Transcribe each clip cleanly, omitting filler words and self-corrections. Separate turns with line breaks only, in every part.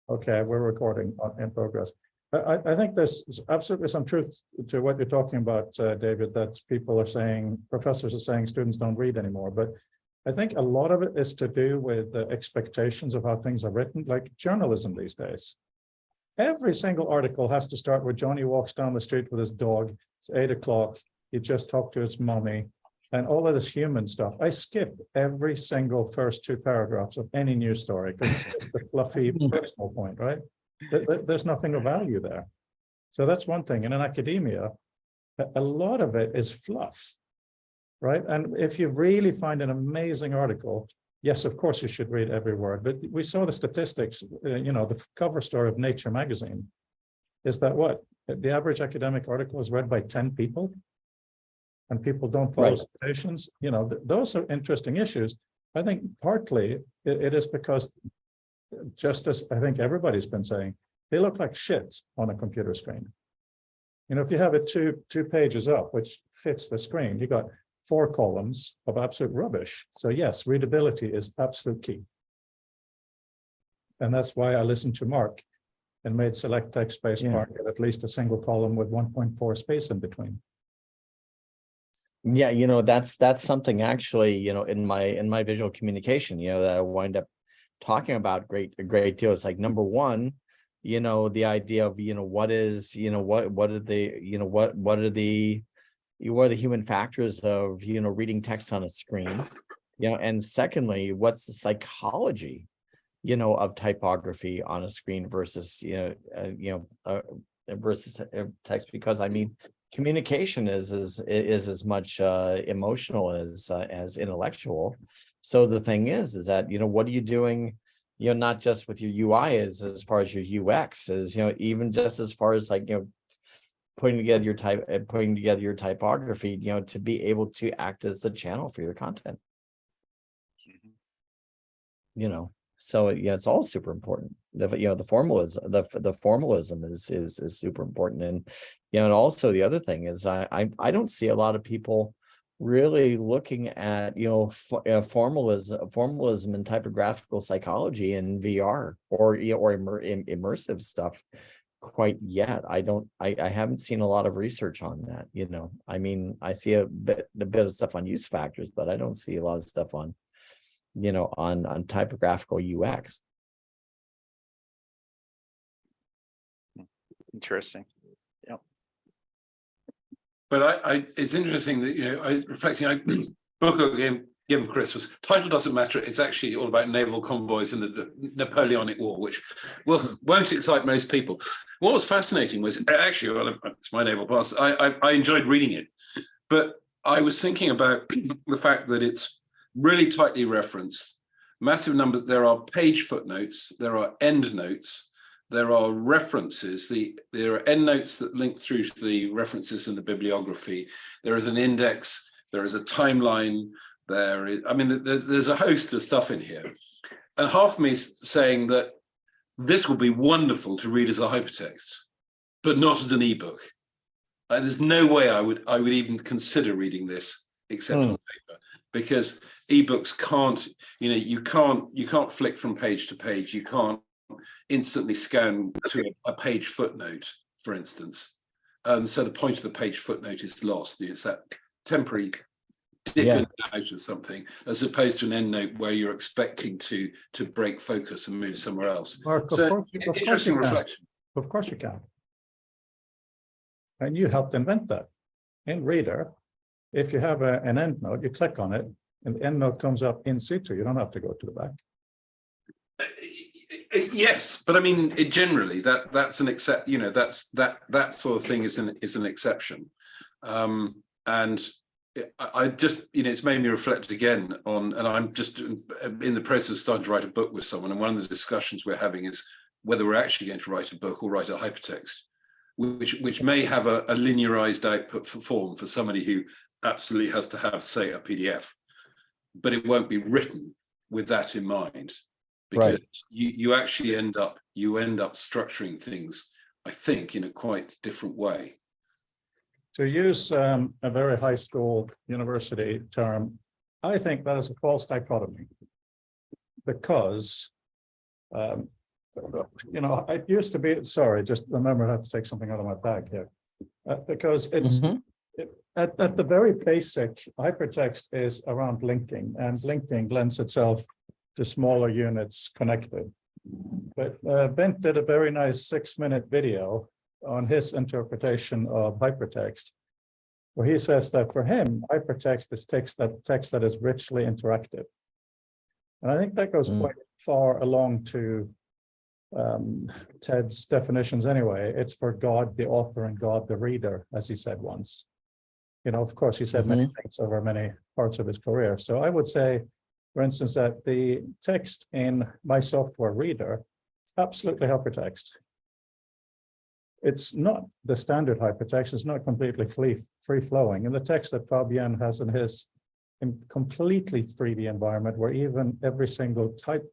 Okay, we're recording in progress. I think there's absolutely some truth to what you're talking about, David, that people are saying, professors are saying students don't read anymore. But I think a lot of it is to do with the expectations of how things are written, like journalism these days. Every single article has to start with Johnny walks down the street with his dog. It's 8 o'clock. He just talked to his mommy and all of this human stuff. I skip every single first 2 paragraphs of any news story because it's the fluffy personal point, right? There's nothing of value there. So that's one thing. And in academia, a lot of it is fluff, right? And if you really find an amazing article, yes, of course you should read every word. But we saw the statistics, the cover story of Nature magazine is that what? The average academic article is read by 10 people. And people don't follow citations. Those are interesting issues. I think partly it is because, just as I think everybody's been saying, they look like shit on a computer screen. If you have it two pages up, which fits the screen, you got 4 columns of absolute rubbish. So yes, readability is absolute key. And that's why I listened to Mark and made select text space Mark at least a single column with 1.4 space in between.
Yeah, that's something actually, in my visual communication, that I wind up talking about a great deal. It's like, number one, the idea of, what is, what are the human factors of, reading text on a screen, and secondly, what's the psychology, of typography on a screen versus, versus text, because communication is as much emotional as intellectual. So the thing is that, what are you doing, not just with your UI as far as your UX is, even just as far as putting together your typography, to be able to act as the channel for your content. So it's all super important. The formalism is super important, and and also the other thing is I don't see a lot of people really looking at formalism and typographical psychology in VR or immersive stuff quite yet. I haven't seen a lot of research on that. I see a bit of stuff on use factors, but I don't see a lot of stuff on on typographical UX.
Interesting. Yeah.
But it's interesting that, I was reflecting, book again given Chris was title doesn't matter. It's actually all about naval convoys in the Napoleonic War, which won't excite most people. What was fascinating was actually, it's my naval past. I enjoyed reading it, but I was thinking about the fact that it's really tightly referenced, massive number. There are page footnotes, there are end notes, there are references. There are end notes that link through to the references in the bibliography. There is an index, there is a timeline, there's a host of stuff in here. And half of me is saying that this would be wonderful to read as a hypertext, but not as an ebook. There's no way I would even consider reading this except on paper, because ebooks can't, you can't flick from page to page. You can't instantly scan to a page footnote, for instance. So the point of the page footnote is lost. It's that temporary dip in and out of something, as opposed to an end note where you're expecting to break focus and move somewhere else.
Mark,
Interesting reflection.
Of course you can. And you helped invent that. In Reader, if you have an end note, you click on it, and the end note comes up in situ. You don't have to go to the back.
Yes, but generally that's an except. That sort of thing is an exception, and I just it's made me reflect again on. And I'm just in the process of starting to write a book with someone, and one of the discussions we're having is whether we're actually going to write a book or write a hypertext, which may have a linearized output form for somebody who absolutely has to have, say, a PDF, but it won't be written with that in mind, because you actually end up structuring things, I think, in a quite different way.
To use a very high school university term, I think that is a false dichotomy, because You know, it used to be, sorry, just remember I have to take something out of my bag here. Because it's,
Mhm.
at the very basic, hypertext is around linking, and linking lends itself to smaller units connected. But Bent did a very nice 6-minute video on his interpretation of hypertext, where he says that for him, hypertext is text that is richly interactive. And I think that goes quite far along to Ted's definitions anyway. It's for God, the author, and God, the reader, as he said once. You know, of course, he said many things over many parts of his career. So I would say, for instance, that the text in my software reader is absolutely hypertext. It's not the standard hypertext. It's not completely free flowing. And the text that Fabian has in his completely 3D environment, where even every single type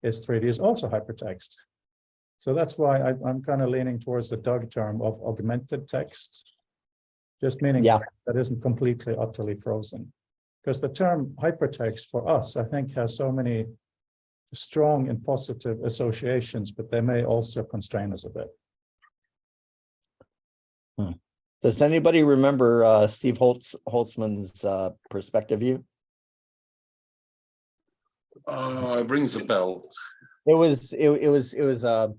is 3D, is also hypertext. So that's why I'm kind of leaning towards the Doug term of augmented text, just meaning text that isn't completely, utterly frozen. Because the term hypertext for us, I think, has so many strong and positive associations, but they may also constrain us a bit.
Does anybody remember Steve Holtzman's perspective view?
It rings a bell.
It was a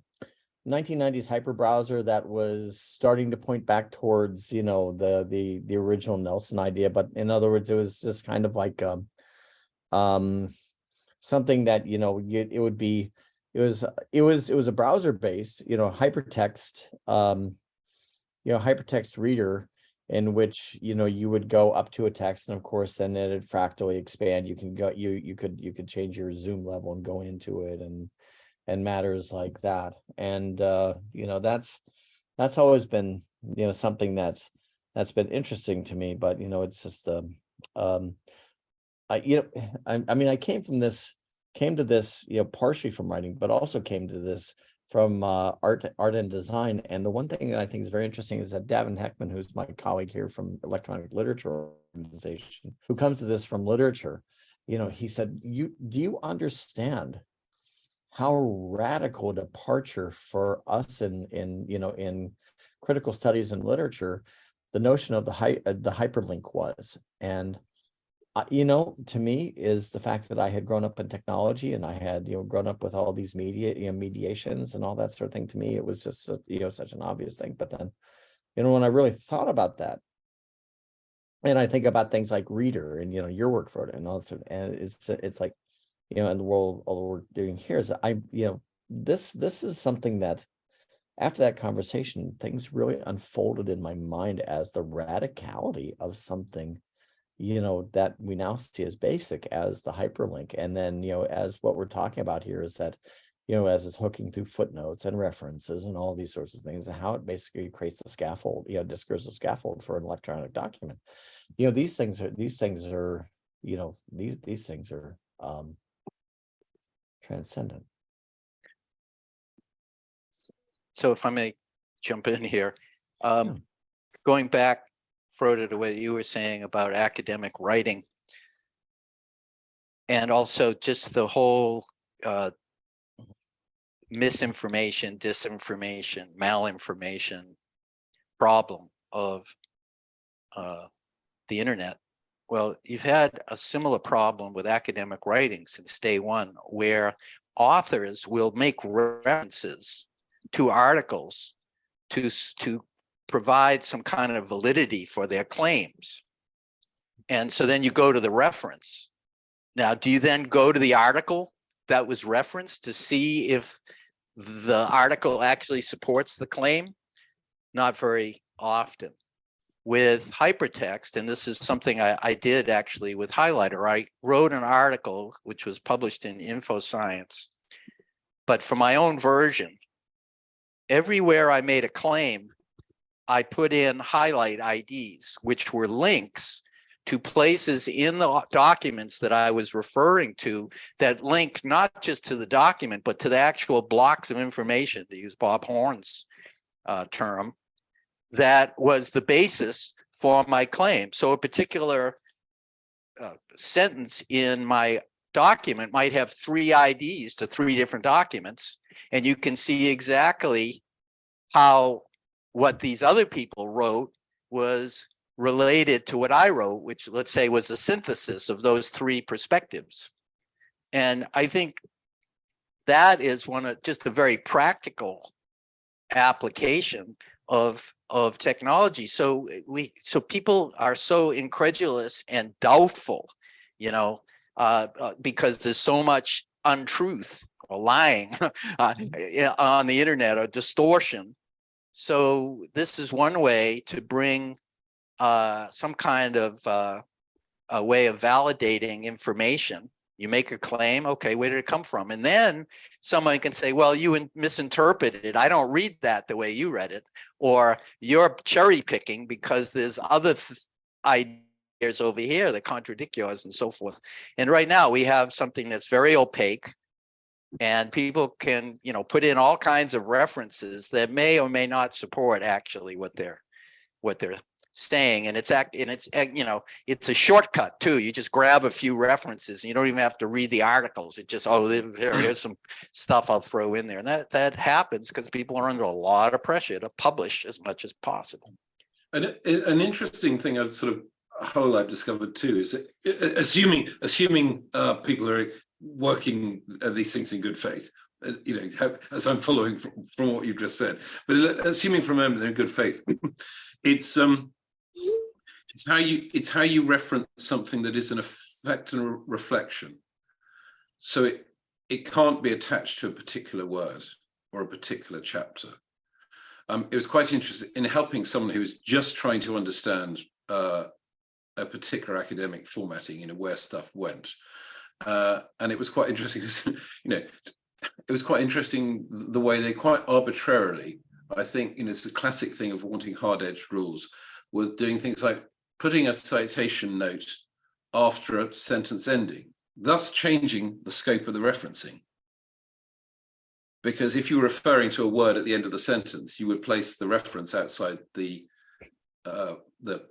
1990s hyper browser that was starting to point back towards, you know, the original Nelson idea, but in other words, it was just kind of like something that, you know, it was a browser based, you know, hypertext hypertext reader, in which, you know, you would go up to a text, and of course then it'd fractally expand. You can go, you could change your zoom level and go into it, and matters like that. And you know, that's always been, you know, something that's been interesting to me. But you know, it's just I mean, I came to this, you know, partially from writing, but also came to this from art and design. And the one thing that I think is very interesting is that Davin Heckman, who's my colleague here from Electronic Literature Organization, who comes to this from literature, you know, he said, do you understand how radical a departure for us in critical studies and literature the notion of the hyperlink was? And you know, to me, is the fact that I had grown up in technology, and I had, you know, grown up with all these media, you know, mediations and all that sort of thing. To me, it was just, you know, such an obvious thing. But then, you know, when I really thought about that, and I think about things like Reader and, you know, your work, Frode, and all that sort of, and it's like, you know, in the world, all the work doing here is you know, this is something that after that conversation, things really unfolded in my mind as the radicality of something, you know, that we now see as basic as the hyperlink. And then, you know, as what we're talking about here is that, you know, as it's hooking through footnotes and references and all these sorts of things, and how it basically creates the scaffold, you know, discursive scaffold for an electronic document. You know, these things are, you know, these things are transcendent.
So if I may jump in here, going back, Frode, to what you were saying about academic writing, and also just the whole misinformation, disinformation, malinformation problem of the internet. Well, you've had a similar problem with academic writing since day one, where authors will make references to articles to provide some kind of validity for their claims. And so then you go to the reference. Now, do you then go to the article that was referenced to see if the article actually supports the claim? Not very often. With hypertext, and this is something I did actually with Highlighter, I wrote an article which was published in InfoScience, but for my own version, everywhere I made a claim, I put in highlight IDs, which were links to places in the documents that I was referring to that link not just to the document, but to the actual blocks of information, to use Bob Horn's term, that was the basis for my claim. So a particular sentence in my document might have 3 IDs to 3 different documents, and you can see exactly how what these other people wrote was related to what I wrote, which let's say was a synthesis of those 3 perspectives. And I think that is one of just a very practical application of technology. So people are so incredulous and doubtful, because there's so much untruth or lying on the internet, or distortion. So this is one way to bring some kind of a way of validating information. You make a claim, okay, where did it come from? And then someone can say, well, you misinterpreted it. I don't read that the way you read it. Or you're cherry picking because there's other ideas over here that contradict yours, and so forth. And right now we have something that's very opaque, and people can, put in all kinds of references that may or may not support actually what they're saying. And it's a shortcut too. You just grab a few references and you don't even have to read the articles. It just, here's some stuff I'll throw in there. And that happens because people are under a lot of pressure to publish as much as possible.
And an interesting thing I've discovered too is that assuming people are working these things in good faith, as I'm following from what you've just said, but assuming for a moment they're in good faith, it's how you reference something that is an effect and a reflection. So it can't be attached to a particular word or a particular chapter. It was quite interesting in helping someone who was just trying to understand a particular academic formatting, where stuff went. And it was quite interesting because, it was quite interesting the way they quite arbitrarily, I think, it's a classic thing of wanting hard-edged rules, was doing things like putting a citation note after a sentence ending, thus changing the scope of the referencing. Because if you were referring to a word at the end of the sentence, you would place the reference outside the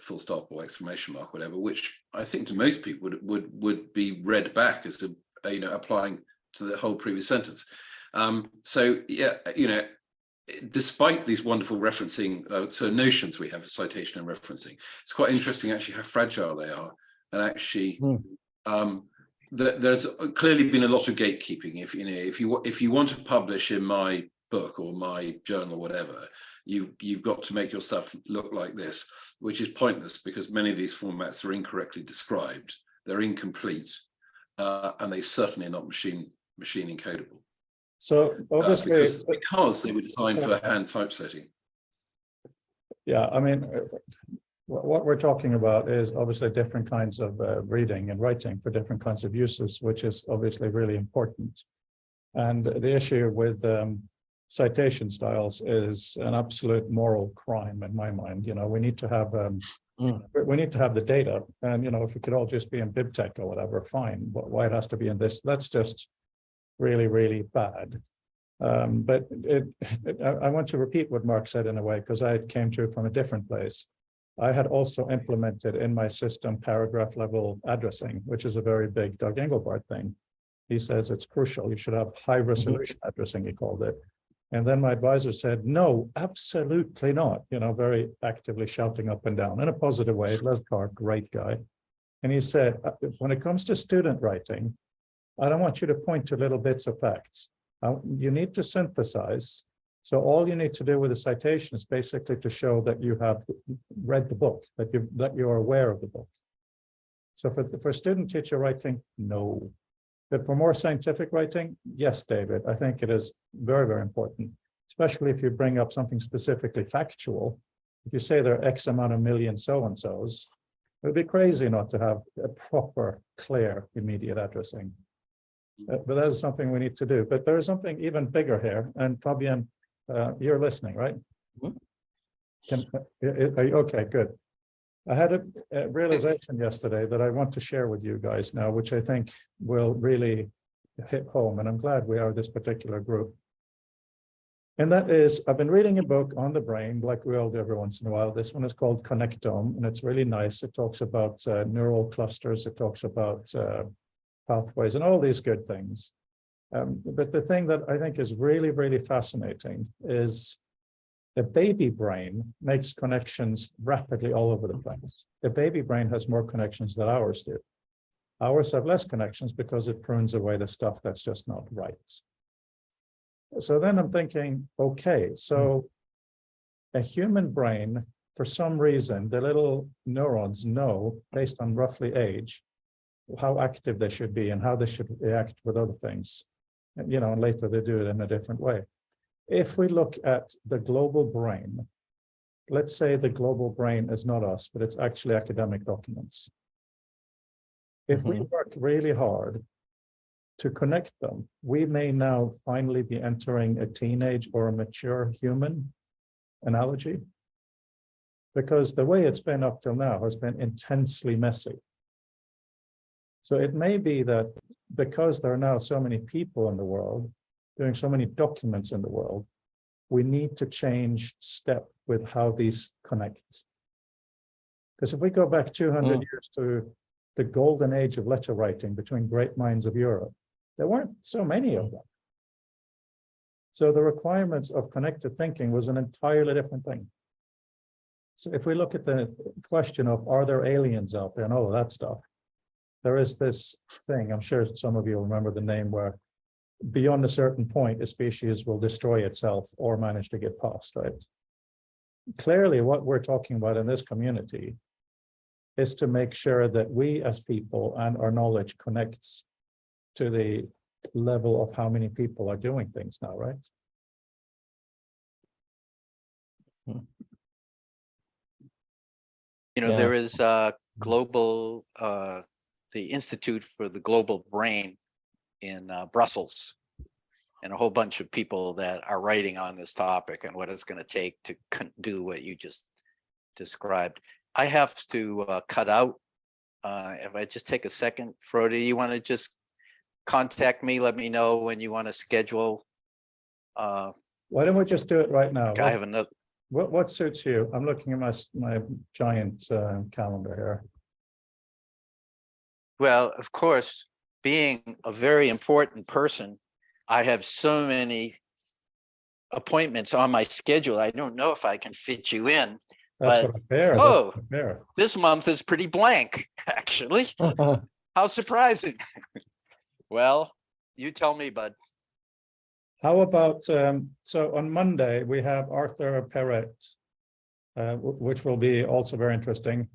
full stop or exclamation mark, whatever, which I think to most people would be read back as applying to the whole previous sentence. So yeah, despite these wonderful referencing notions we have of citation and referencing, it's quite interesting actually how fragile they are. And actually, there's clearly been a lot of gatekeeping. If you want to publish in my book or my journal, whatever, you've got to make your stuff look like this, which is pointless because many of these formats are incorrectly described, they're incomplete, and they certainly are not machine encodable.
So obviously,
because they were designed for hand typesetting.
Yeah, I mean, what we're talking about is obviously different kinds of reading and writing for different kinds of uses, which is obviously really important. And the issue with citation styles is an absolute moral crime in my mind. We need to have we need to have the data, and if it could all just be in BibTeX or whatever, fine. But why it has to be in this? That's just really, really bad. But I want to repeat what Mark said in a way, because I came to it from a different place. I had also implemented in my system paragraph level addressing, which is a very big Doug Engelbart thing. He says it's crucial. You should have high resolution addressing, he called it. And then my advisor said, no, absolutely not, very actively shouting up and down in a positive way. Les Carr, great guy. And he said, when it comes to student writing, I don't want you to point to little bits of facts. You need to synthesize. So all you need to do with a citation is basically to show that you have read the book, that you're aware of the book. So for student teacher writing, no. But for more scientific writing, yes, David, I think it is very, very important, especially if you bring up something specifically factual. If you say there are X amount of million so-and-sos, it would be crazy not to have a proper, clear, immediate addressing. But that is something we need to do. But there is something even bigger here. And Fabian, you're listening, right? Are you, okay, good. I had a realization yesterday that I want to share with you guys now, which I think will really hit home. And I'm glad we are this particular group. And that is, I've been reading a book on the brain, like we all do every once in a while. This one is called Connectome, and it's really nice. It talks about neural clusters. It talks about pathways and all these good things. But the thing that I think is really, really fascinating is the baby brain makes connections rapidly all over the place. The baby brain has more connections than ours do. Ours have less connections because it prunes away the stuff that's just not right. So then I'm thinking, okay, so a human brain, for some reason, the little neurons know, based on roughly age, how active they should be and how they should react with other things. And, you know, and later they do it in a different way. If we look at the global brain, let's say the global brain is not us, but it's actually academic documents. If we work really hard to connect them, we may now finally be entering a teenage or a mature human analogy, because the way it's been up till now has been intensely messy. So it may be that because there are now so many people in the world, doing so many documents in the world, we need to change step with how these connect. Because if we go back 200 years to the golden age of letter writing between great minds of Europe, there weren't so many of them. So the requirements of connected thinking was an entirely different thing. So if we look at the question of, are there aliens out there and all of that stuff, there is this thing, I'm sure some of you remember the name, where beyond a certain point, a species will destroy itself or manage to get past, right? Clearly, what we're talking about in this community is to make sure that we as people and our knowledge connects to the level of how many people are doing things now, right?
You know, there is global, the Institute for the Global Brain in Brussels, and a whole bunch of people that are writing on this topic and what it's going to take to do what you just described. I have to cut out. If I just take a second, Frode, you want to just contact me, let me know when you want to schedule.
Why don't we just do it right now?
I have another.
What suits you? I'm looking at my giant calendar here.
Well, of course, being a very important person, I have so many appointments on my schedule. I don't know if I can fit you in.
That's
But
what I fear.
oh,
That's what I fear.
this month is pretty blank, actually. How surprising. Well, you tell me, bud.
How about, so on Monday, we have Arthur Perret, which will be also very interesting.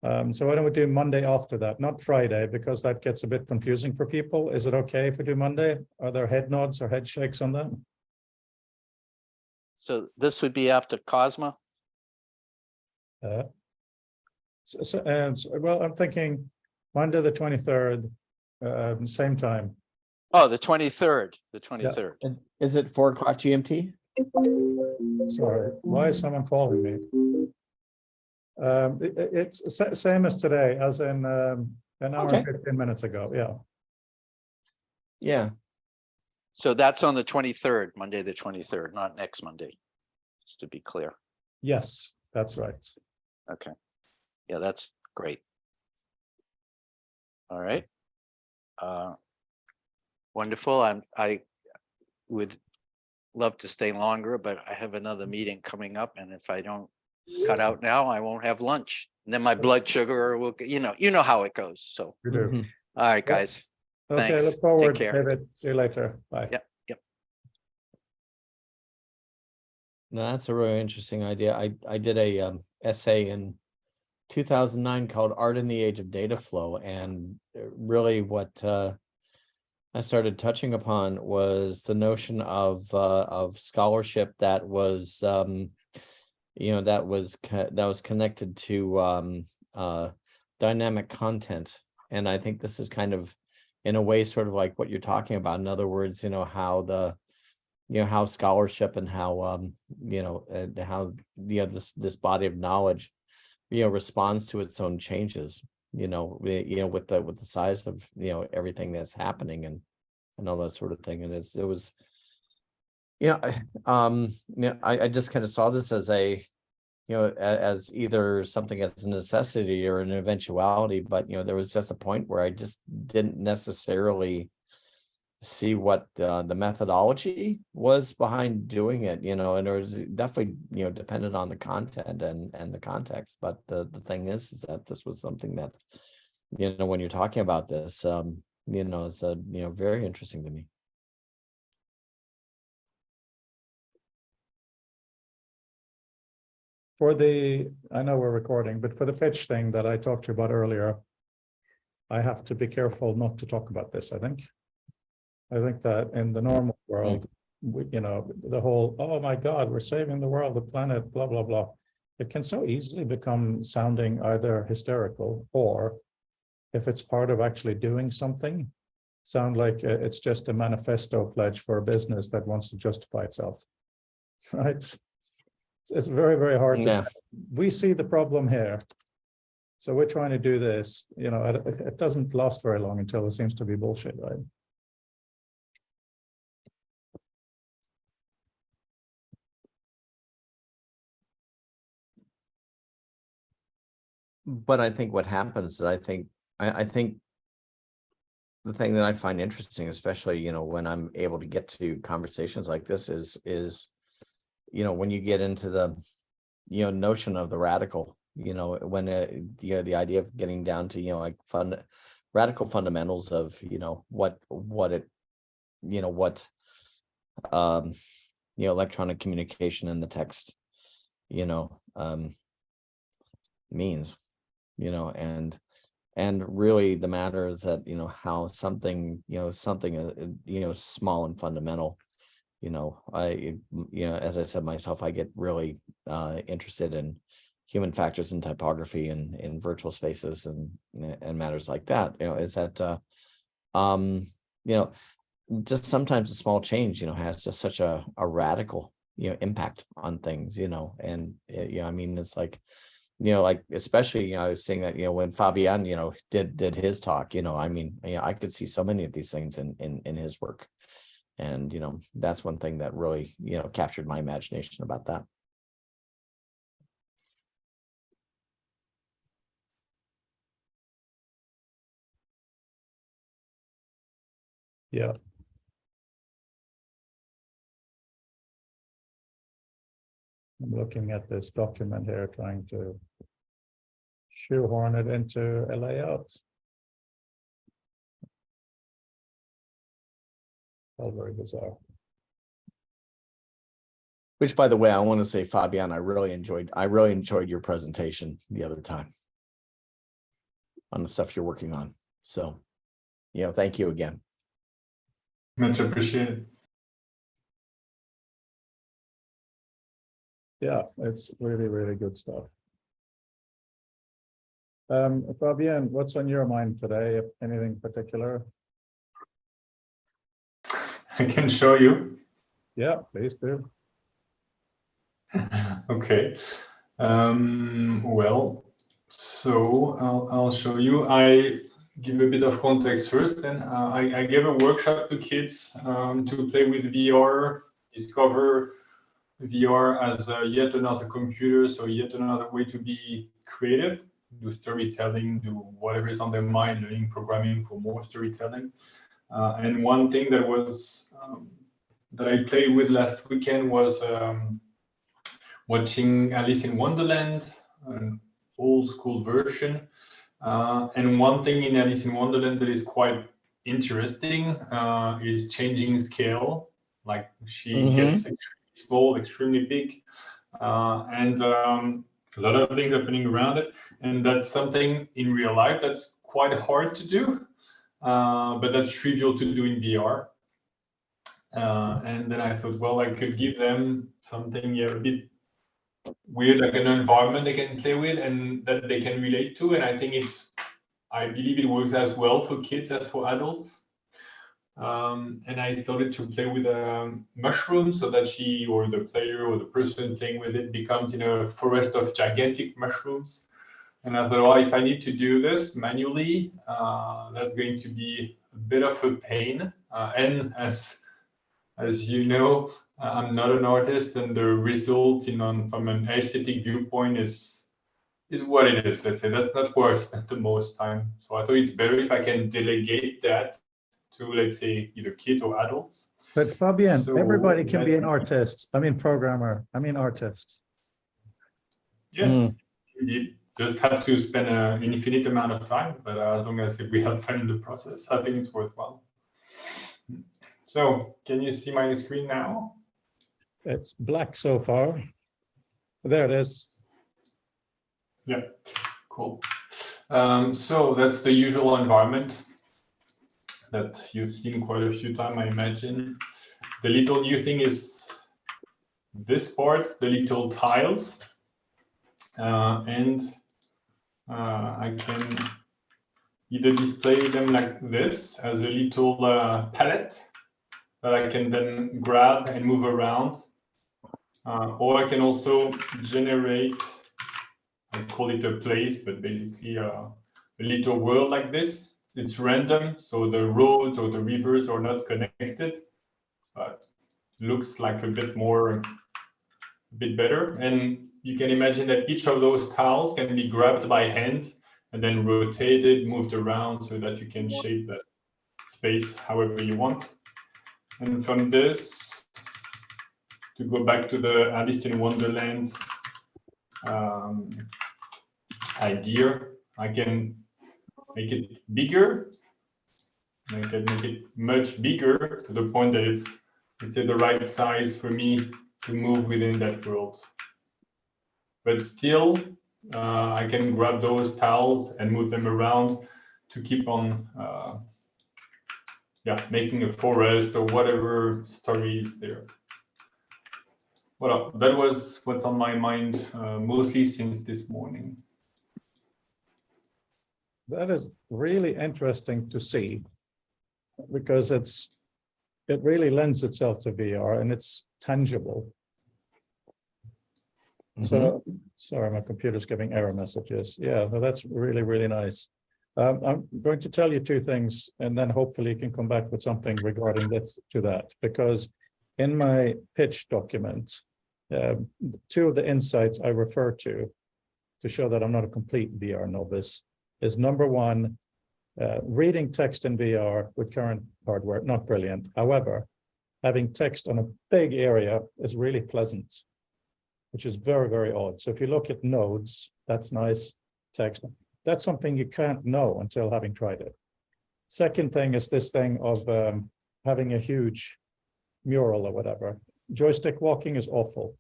So why don't we do Monday after that, not Friday, because that gets a bit confusing for people. Is it okay if we do Monday? Are there head nods or head shakes on that?
So this would be after Cosma?
Well, I'm thinking Monday, the 23rd, same time.
Oh, the 23rd, the 23rd.
Is it 4:00 GMT?
Sorry, why is someone calling me? It's same as today, as in an hour and 15 minutes ago. Yeah.
Yeah.
So that's on the 23rd, Monday, the 23rd, not next Monday, just to be clear.
Yes, that's right.
Okay. Yeah, that's great. All right. Wonderful. I would love to stay longer, but I have another meeting coming up, and if I don't cut out now, I won't have lunch. And then my blood sugar will, you know how it goes. So,
You do.
all right, guys.
Okay,
Thanks.
look forward,
Take care.
David. See you later. Bye.
Yep. Yep.
No, that's a really interesting idea. I did a essay in 2009 called Art in the Age of Data Flow, and really what I started touching upon was the notion of scholarship that was that was connected to dynamic content. And I think this is kind of, in a way, sort of like what you're talking about. In other words, how how scholarship and how this body of knowledge responds to its own changes, with the size of everything that's happening and all that sort of thing. And it was I just kind of saw this as a as either something as a necessity or an eventuality, but there was just a point where I just didn't necessarily see what the methodology was behind doing it, and it was definitely dependent on the content and the context. But the thing is that this was something that when you're talking about this, it's very interesting to me.
I know we're recording, but for the pitch thing that I talked to you about earlier, I have to be careful not to talk about this, I think that in the normal world, the whole, oh my God, we're saving the world, the planet, blah, blah, blah. It can so easily become sounding either hysterical or, if it's part of actually doing something, sound like it's just a manifesto pledge for a business that wants to justify itself, right? It's very, very hard to say. We see the problem here, so we're trying to do this. It doesn't last very long until it seems to be bullshit, right?
But I think what happens is I think the thing that I find interesting, especially when I'm able to get to conversations like this, is when you get into the notion of the radical, when the idea of getting down to like radical fundamentals of what electronic communication and the text means, and really the matter is that how something small and fundamental, as I said myself, I get really interested in human factors in typography and in virtual spaces and matters like that. Is that just sometimes a small change has just such a radical impact on things, and I mean, it's like like especially I was saying that when Fabian did his talk, I mean, I could see so many of these things in his work. And, that's one thing that really, captured my imagination about that.
Yeah. I'm looking at this document here, trying to shoehorn it into a layout. All very bizarre.
Which, by the way, I want to say, Fabian, I really enjoyed your presentation the other time on the stuff you're working on. So, thank you again.
Much appreciated.
Yeah, it's really, really good stuff. Fabian, what's on your mind today, if anything particular?
I can show you.
Yeah, please do.
Okay. Well, so I'll show you. I give a bit of context first. Then I gave a workshop to kids to play with VR, discover VR as yet another computer, so yet another way to be creative, do storytelling, do whatever is on their mind, learning programming for more storytelling. And one thing that was that I played with last weekend was watching Alice in Wonderland, an old school version. And one thing in Alice in Wonderland that is quite interesting is changing scale. Like she gets extremely small, extremely big, and a lot of things happening around it. And that's something in real life that's quite hard to do, but that's trivial to do in VR. And then I thought, well, I could give them something a bit weird, like an environment they can play with and that they can relate to. And I believe it works as well for kids as for adults. And I started to play with a mushroom so that she or the player or the person playing with it becomes in a forest of gigantic mushrooms. And I thought, oh, if I need to do this manually, that's going to be a bit of a pain. And as you know, I'm not an artist, and the result from an aesthetic viewpoint is what it is. Let's say that's not where I spent the most time. So I thought it's better if I can delegate that to, let's say, either kids or adults.
But Fabian,
So
everybody can be
that-
an artist. I mean, programmer. I mean, artist.
Yes, you just have to spend an infinite amount of time, but as long as we have fun in the process, I think it's worthwhile. So, can you see my screen now?
It's black so far. There it is.
Yeah, cool. So that's the usual environment that you've seen quite a few times, I imagine. The little new thing is this part, the little tiles. And I can either display them like this as a little palette that I can then grab and move around. Or I can also generate, I call it a place, but basically a little world like this. It's random, so the roads or the rivers are not connected, but looks like a bit better. And you can imagine that each of those tiles can be grabbed by hand and then rotated, moved around so that you can shape the space however you want. And from this, to go back to the Alice in Wonderland idea, I can make it bigger. I can make it much bigger to the point that it's, let's say, the right size for me to move within that world. But still, I can grab those tiles and move them around to keep on making a forest or whatever story is there. Well, that was what's on my mind mostly since this morning.
That is really interesting to see because it really lends itself to VR and it's tangible. So, sorry, my computer's giving error messages. Yeah, well, that's really, really nice. I'm going to tell you two things, and then hopefully you can come back with something regarding this to that, because in my pitch document, two of the insights I refer to show that I'm not a complete VR novice is number one, reading text in VR with current hardware, not brilliant. However, having text on a big area is really pleasant, which is very, very odd. So if you look at nodes, that's nice text. That's something you can't know until having tried it. Second thing is this thing of having a huge mural or whatever. Joystick walking is awful.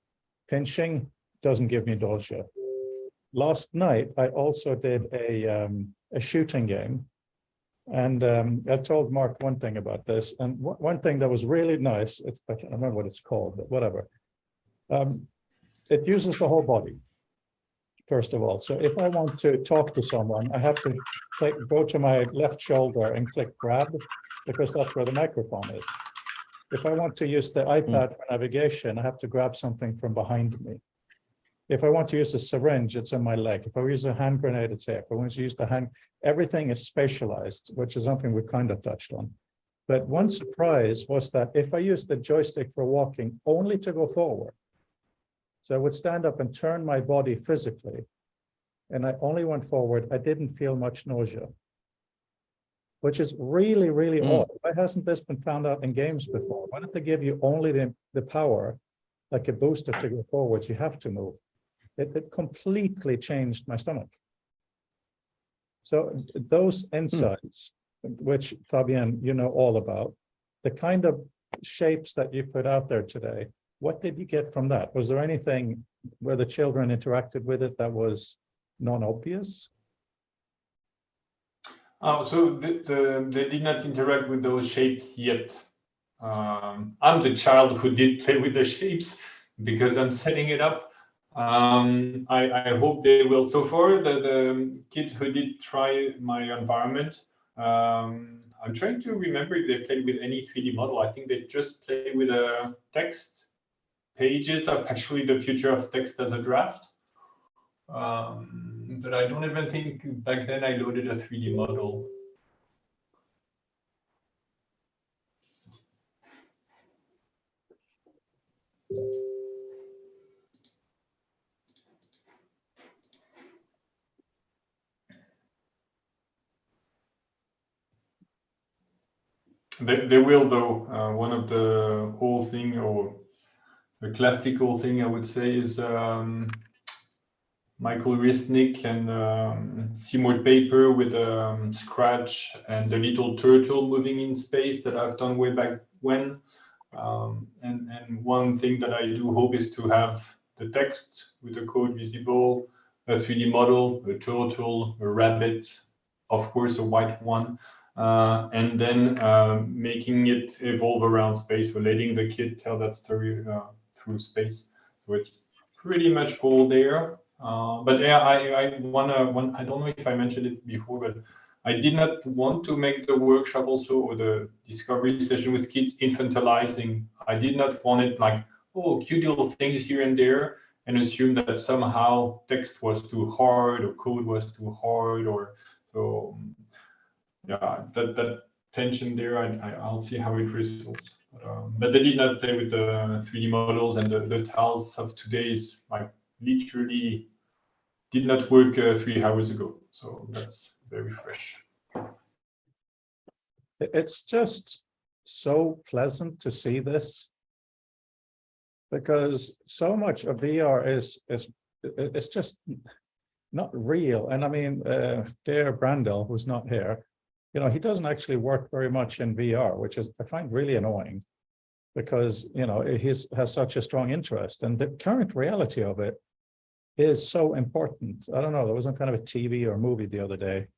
Pinching doesn't give me nausea. Last night, I also did a shooting game. And I told Mark one thing about this. And one thing that was really nice, I can't remember what it's called, but whatever. It uses the whole body, first of all. So if I want to talk to someone, I have to go to my left shoulder and click grab, because that's where the microphone is. If I want to use the iPad for navigation, I have to grab something from behind me. If I want to use a syringe, it's in my leg. If I use a hand grenade, it's here. If I want to use the hand, everything is spatialized, which is something we kind of touched on. But one surprise was that if I use the joystick for walking only to go forward, so I would stand up and turn my body physically, and I only went forward, I didn't feel much nausea, which is really, really odd. Why hasn't this been found out in games before? Why don't they give you only the power, like a booster to go forwards, you have to move? It completely changed my stomach. So those insights, which Fabian, you know all about, the kind of shapes that you put out there today, what did you get from that? Was there anything where the children interacted with it that was non-obvious?
So they did not interact with those shapes yet. I'm the child who did play with the shapes because I'm setting it up. I hope they will. So far, the kids who did try my environment, I'm trying to remember if they played with any 3D model. I think they just played with text pages of actually the future of text as a draft. But I don't even think back then I loaded a 3D model. They will though. One of the old thing or the classical thing I would say is Michael Risnick and Seymour Paper with Scratch and the little turtle moving in space that I've done way back when. And one thing that I do hope is to have the text with the code visible, a 3D model, a turtle, a rabbit, of course a white one, and then making it evolve around space, or letting the kid tell that story through space. So it's pretty much all there. But yeah, I don't know if I mentioned it before, but I did not want to make the workshop also, or the discovery session with kids, infantilizing. I did not want it like, oh, cute little things here and there, and assume that somehow text was too hard or code was too hard, or so. Yeah, that tension there, I'll see how it results. But they did not play with the 3D models, and the tiles of today is like literally did not work 3 hours ago. So that's very fresh.
It's just so pleasant to see this, because so much of VR is it's just not real. And I mean, Dare Brandel, who's not here, you know, he doesn't actually work very much in VR, which is I find really annoying, because you know he has such a strong interest, and the current reality of it is so important. I don't know, there was some kind of a TV or movie the other day.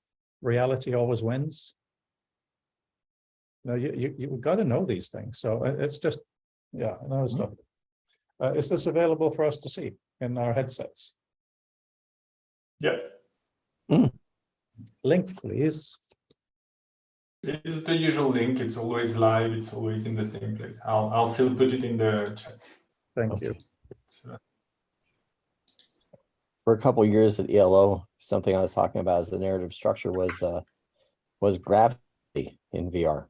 Reality always wins. You know, you've got to know these things. So it's just, yeah, no stuff. Is this available for us to see in our headsets?
Yeah.
Link, please.
It is the usual link. It's always live. It's always in the same place. I'll still put it in the chat.
Thank you.
For a couple of years at ELO, something I was talking about as the narrative structure was gravity in VR.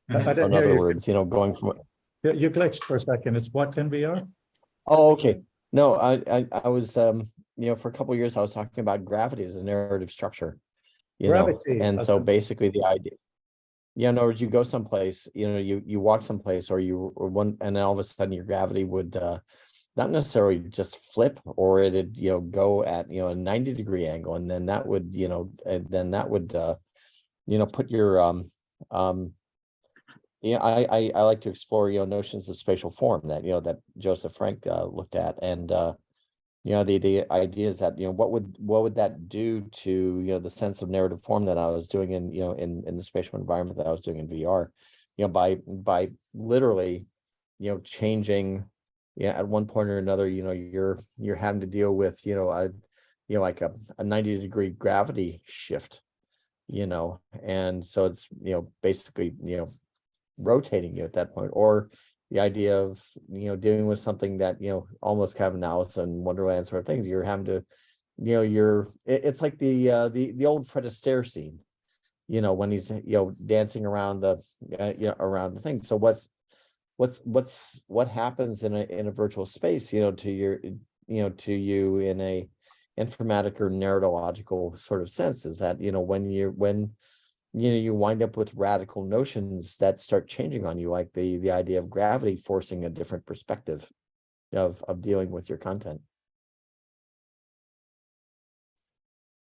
I
So
didn't
in
hear
other
you.
words, you know, going from
You glitched for a second. It's what in VR?
oh, okay. No, I was you know, for a couple of years I was talking about gravity as a narrative structure, you
Gravity,
know, and
that's
so
it.
basically the idea, yeah, in other words, you go someplace, you know, you walk someplace, or one, and then all of a sudden your gravity would not necessarily just flip, or it'd, you know, go at, you know, a 90-degree angle, and then that would, you know, and then that would you know, put your yeah, I like to explore, you know, notions of spatial form that, you know, that Joseph Frank looked at, and you know, the idea is that, you know, what would that do to, you know, the sense of narrative form that I was doing in, you know, in the spatial environment that I was doing in VR, you know, by literally, you know, changing, yeah, at one point or another, you know, you're having to deal with, you know, you know, like a 90-degree gravity shift, you know, and so it's, you know, basically, you know, rotating you at that point, or the idea of, you know, dealing with something that, you know, almost kind of an Alice in Wonderland sort of things. You're having to, you know, it's like the old Fred Astaire scene, you know, when he's, you know, dancing around the you know, around the thing. So what happens in a virtual space, you know, to your, you know, to you in a informatic or narratological sort of sense, is that, you know, when you know, you wind up with radical notions that start changing on you, like the idea of gravity forcing a different perspective of dealing with your content.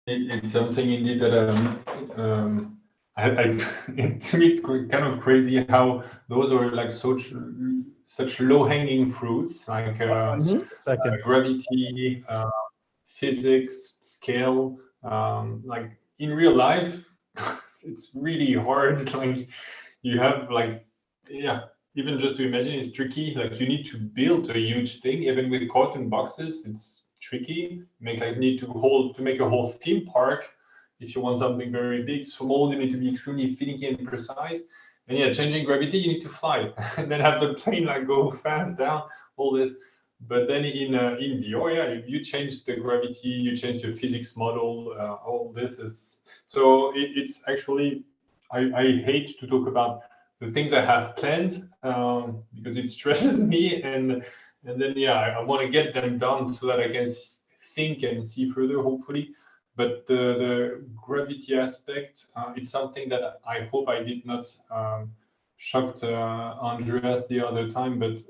It's something indeed that to me it's kind of crazy how those are like such low-hanging fruits, like gravity, physics, scale. Like in real life, it's really hard. Like you have like, yeah, even just to imagine it's tricky. Like you need to build a huge thing, even with carton boxes. It's tricky. Make to make a whole theme park. If you want something very big, small, you need to be extremely finicky and precise. And yeah, changing gravity, you need to fly, and then have the plane like go fast down. All this. But then in VR, yeah, you change the gravity, you change the physics model. All this is so it's actually I hate to talk about the things I have planned because it stresses me, and then yeah, I want to get them done so that I can think and see further, hopefully. But the gravity aspect, it's something that I hope I did not shocked Andreas the other time, but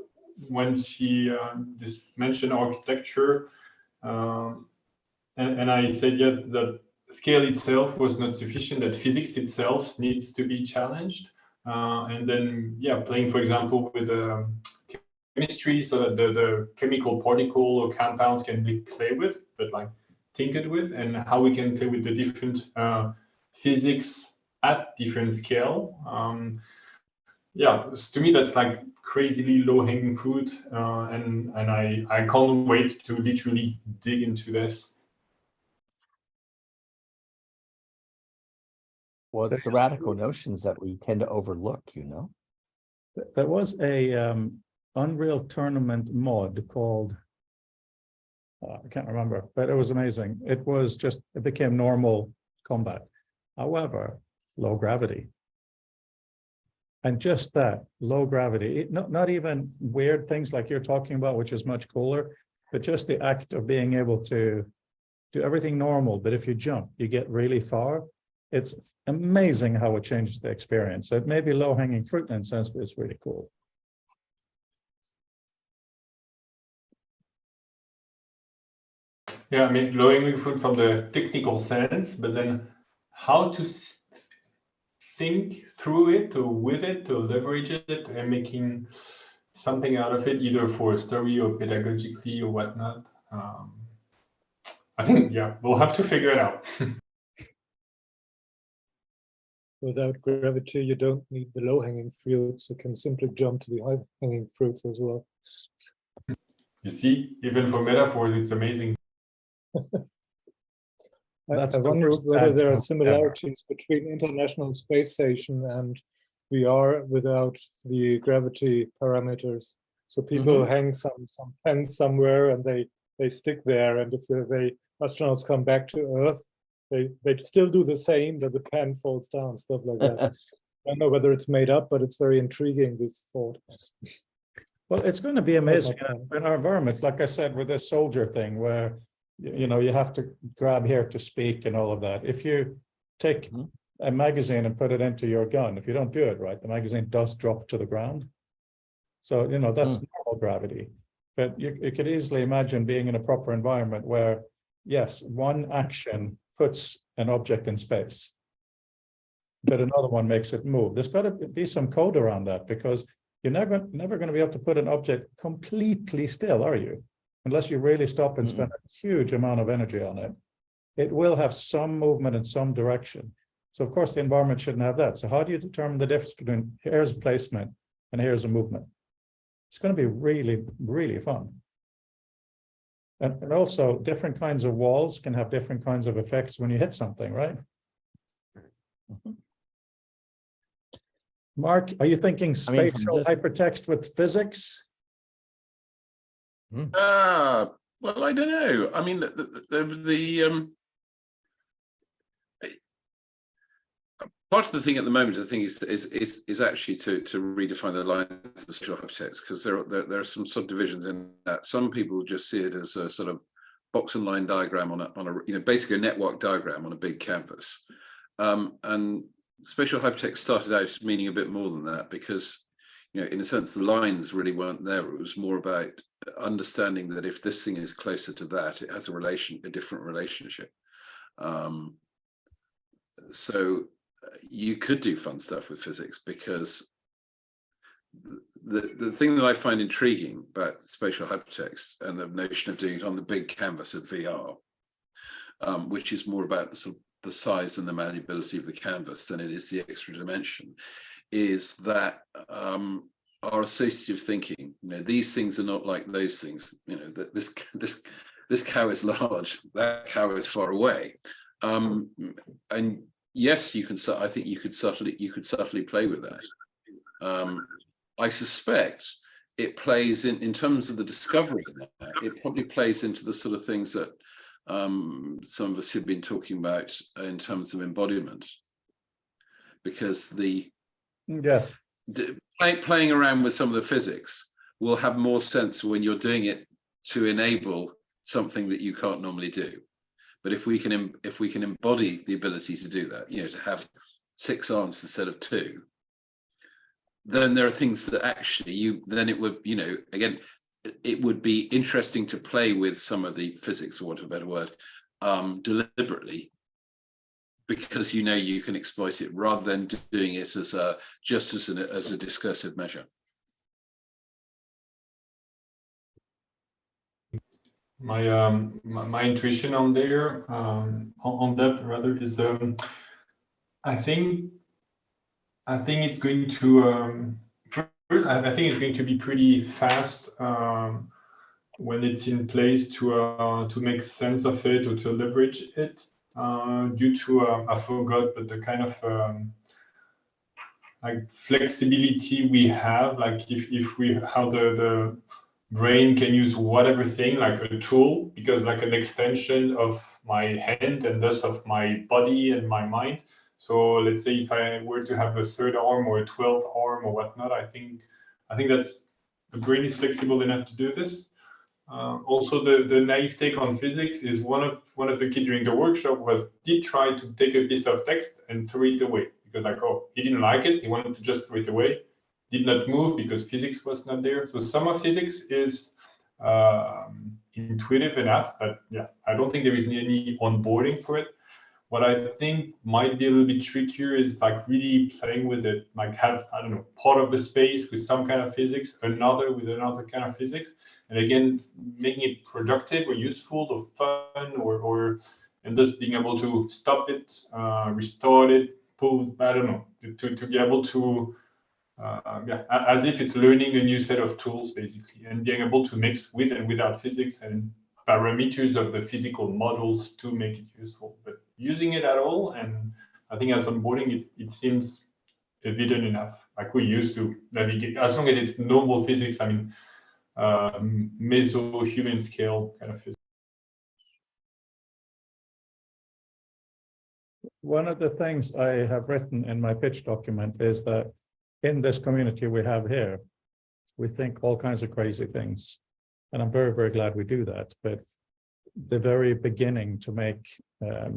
when she mentioned architecture, and I said yet that scale itself was not sufficient, that physics itself needs to be challenged. And then, yeah, playing, for example, with chemistry so that the chemical particle or compounds can be played with, but like tinkered with, and how we can play with the different physics at different scale. Yeah, to me, that's like crazily low-hanging fruit, and I can't wait to literally dig into this.
Well, it's the radical notions that we tend to overlook, you know?
There was a Unreal Tournament mod called, I can't remember, but it was amazing. It became normal combat. However, low gravity. And just that, low gravity, not even weird things like you're talking about, which is much cooler, but just the act of being able to do everything normal. But if you jump, you get really far. It's amazing how it changes the experience. So it may be low-hanging fruit in a sense, but it's really cool.
Yeah, I mean, low-hanging fruit from the technical sense, but then how to think through it, or with it, to leverage it, and making something out of it, either for a story or pedagogically or whatnot. I think, yeah, we'll have to figure it out.
Without gravity, you don't need the low-hanging fruits. You can simply jump to the high-hanging fruits as well.
You see, even for metaphors, it's amazing.
That's
I
the
wonder
worst
whether there are
ever.
similarities between International Space Station and VR without the gravity parameters. So people hang some pens somewhere and they stick there, and if the astronauts come back to Earth, they still do the same, but the pen falls down, stuff like that. I don't know whether it's made up, but it's very intriguing, this thought.
Well, it's going to be amazing in our environments, like I said, with this soldier thing where, you know, you have to grab here to speak and all of that. If you take a magazine and put it into your gun, if you don't do it right, the magazine does drop to the ground. So, you know, that's normal gravity. But you could easily imagine being in a proper environment where, yes, one action puts an object in space, but another one makes it move. There's got to be some code around that, because you're never going to be able to put an object completely still, are you? Unless you really stop and spend a huge amount of energy on it. It will have some movement in some direction. So of course the environment shouldn't have that. So how do you determine the difference between here's a placement and here's a movement? It's going to be really, really fun. And also different kinds of walls can have different kinds of effects when you hit something, right? Mark, are you thinking spatial hypertext with physics?
Well, I don't know. I mean, part of the thing at the moment, I think, is actually to redefine the lines of spatial hypertext, because there are some subdivisions in that. Some people just see it as a sort of box and line diagram on a basically a network diagram on a big canvas, and spatial hypertext started out meaning a bit more than that, because, you know, in a sense, the lines really weren't there. It was more about understanding that if this thing is closer to that, it has a different relationship. So you could do fun stuff with physics, because the thing that I find intriguing about spatial hypertext and the notion of doing it on the big canvas of VR, which is more about the size and the malleability of the canvas than it is the extra dimension, is that our associative thinking, you know, these things are not like those things, you know, that this cow is large, that cow is far away, and yes, I think you could subtly play with that. I suspect it plays in terms of the discovery of that, it probably plays into the sort of things that some of us have been talking about in terms of embodiment, because playing around with some of the physics will have more sense when you're doing it to enable something that you can't normally do. But if we can embody the ability to do that, you know, to have 6 arms instead of 2, then there are things that actually then it would, again, it would be interesting to play with some of the physics, for want of a better word, deliberately, because you can exploit it rather than doing it as just as a discursive measure.
My intuition on there on that rather is I think it's going to first I think it's going to be pretty fast when it's in place to make sense of it or to leverage it due to I forgot, but the kind of like flexibility we have, like if we how the brain can use whatever thing like a tool, because like an extension of my hand and thus of my body and my mind. So let's say if I were to have a third arm or a 12th arm or whatnot, I think that's the brain is flexible enough to do this. Also, the naive take on physics is one of the kids during the workshop did try to take a piece of text and throw it away, because like, oh, he didn't like it, he wanted to just throw it away, did not move because physics was not there. So some of physics is intuitive enough, but yeah, I don't think there is any onboarding for it. What I think might be a little bit trickier is like really playing with it, like have, I don't know, part of the space with some kind of physics, another with another kind of physics. And again, making it productive or useful or fun and just being able to stop it, restart it, pull, I don't know, to be able to, as if it's learning a new set of tools basically, and being able to mix with and without physics and parameters of the physical models to make it useful. But using it at all, and I think as onboarding, it seems evident enough, like we used to navigate, as long as it's normal physics, I mean, meso-human scale kind of physics.
One of the things I have written in my pitch document is that in this community we have here, we think all kinds of crazy things. And I'm very, very glad we do that. But the very beginning to make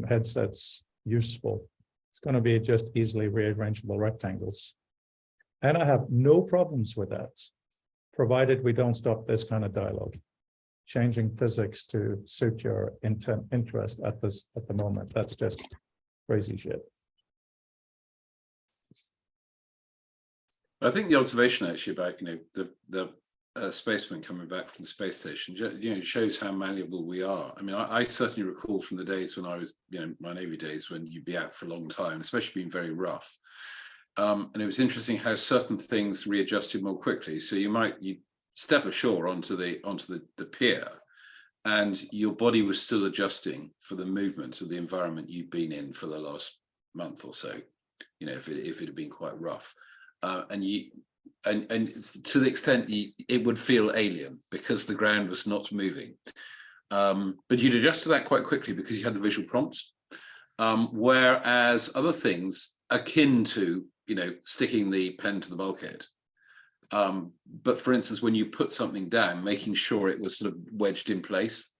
headsets useful, it's going to be just easily rearrangeable rectangles. And I have no problems with that, provided we don't stop this kind of dialogue. Changing physics to suit your interest at the moment, that's just crazy shit.
I think the observation actually about the spaceman coming back from the space station, shows how malleable we are. I mean, I certainly recall from the days when I was, my Navy days, when you'd be out for a long time, especially being very rough. And it was interesting how certain things readjusted more quickly. So you step ashore onto the pier, and your body was still adjusting for the movement of the environment you'd been in for the last month or so. If it had been quite rough, and to the extent it would feel alien because the ground was not moving, but you'd adjust to that quite quickly because you had the visual prompts. Whereas other things akin to sticking the pen to the bulkhead, but for instance, when you put something down, making sure it was sort of wedged in place,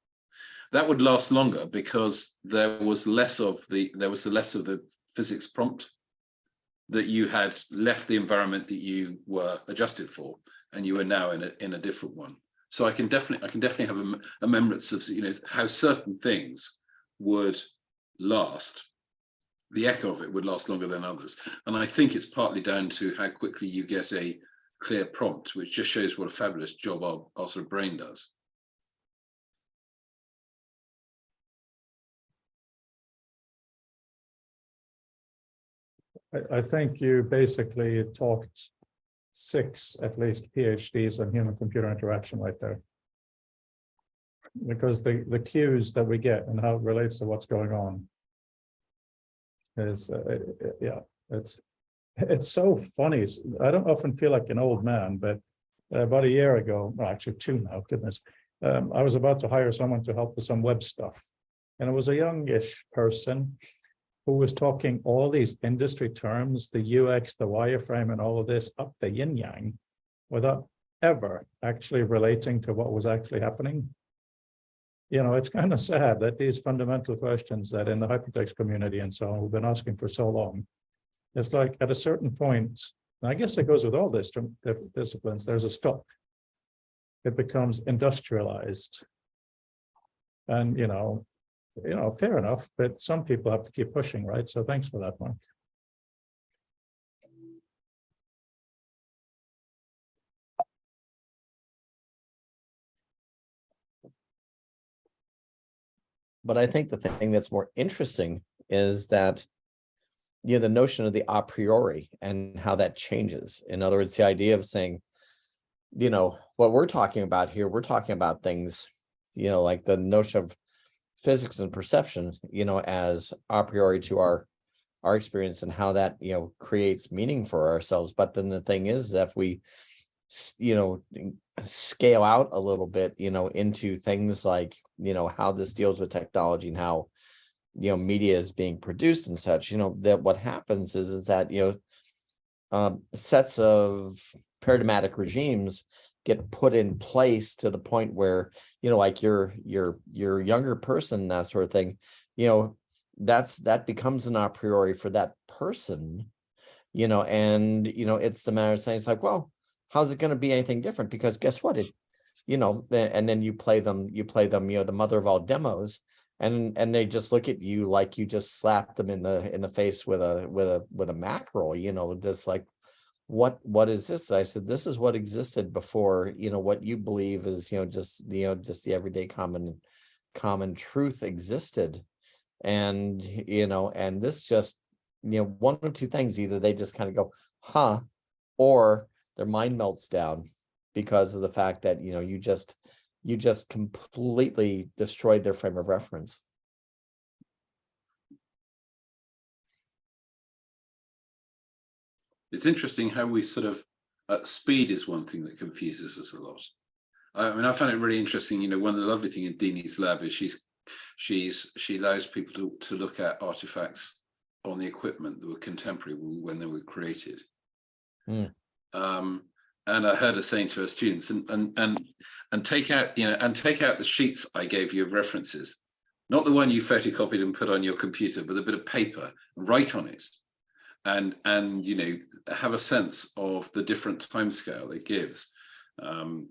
that would last longer because there was less of the physics prompt, that you had left the environment that you were adjusted for, and you were now in a different one. So I can definitely have a remembrance of how certain things would last. The echo of it would last longer than others, and I think it's partly down to how quickly you get a clear prompt, which just shows what a fabulous job our sort of brain does.
I think you basically talked 6, at least, PhDs on human-computer interaction right there. Because the cues that we get and how it relates to what's going on is, it's so funny. I don't often feel like an old man, but about a year ago, well, actually 2 now, goodness, I was about to hire someone to help with some web stuff. And it was a youngish person who was talking all these industry terms, the UX, the wireframe, and all of this up the yin yang, without ever actually relating to what was actually happening. It's kind of sad that these fundamental questions that in the hypertext community and so on, we've been asking for so long, it's like at a certain point, And I guess it goes with all disciplines. There's a stop. It becomes industrialized. And, fair enough, but some people have to keep pushing, right? So thanks for that, Mark.
But I think the thing that's more interesting is that, the notion of the a priori and how that changes. In other words, the idea of saying, what we're talking about here, we're talking about things, like the notion of physics and perception, as a priori to our experience and how that, creates meaning for ourselves. But then the thing is that if we, scale out a little bit, into things like, how this deals with technology and how, media is being produced and such, that what happens is that, sets of paradigmatic regimes get put in place to the point where, like your younger person, that sort of thing, that becomes an a priori for that person, and, it's the matter of saying, it's like, well, how's it going to be anything different? Because guess what? And then you play them, the mother of all demos, and they just look at you like you just slapped them in the face with a mackerel, just like, what is this? I said, this is what existed before, what you believe is, just the everyday common truth existed. And, and this just, one of two things, either they just kind of go, huh, or their mind melts down because of the fact that, you just completely destroyed their frame of reference.
It's interesting how we sort of, speed is one thing that confuses us a lot. I mean, I found it really interesting, one of the lovely things in Dini's lab is she allows people to look at artifacts on the equipment that were contemporary when they were created. And I heard her saying to her students, and take out the sheets I gave you of references, not the one you photocopied and put on your computer, but a bit of paper, write on it, and have a sense of the different timescale it gives. But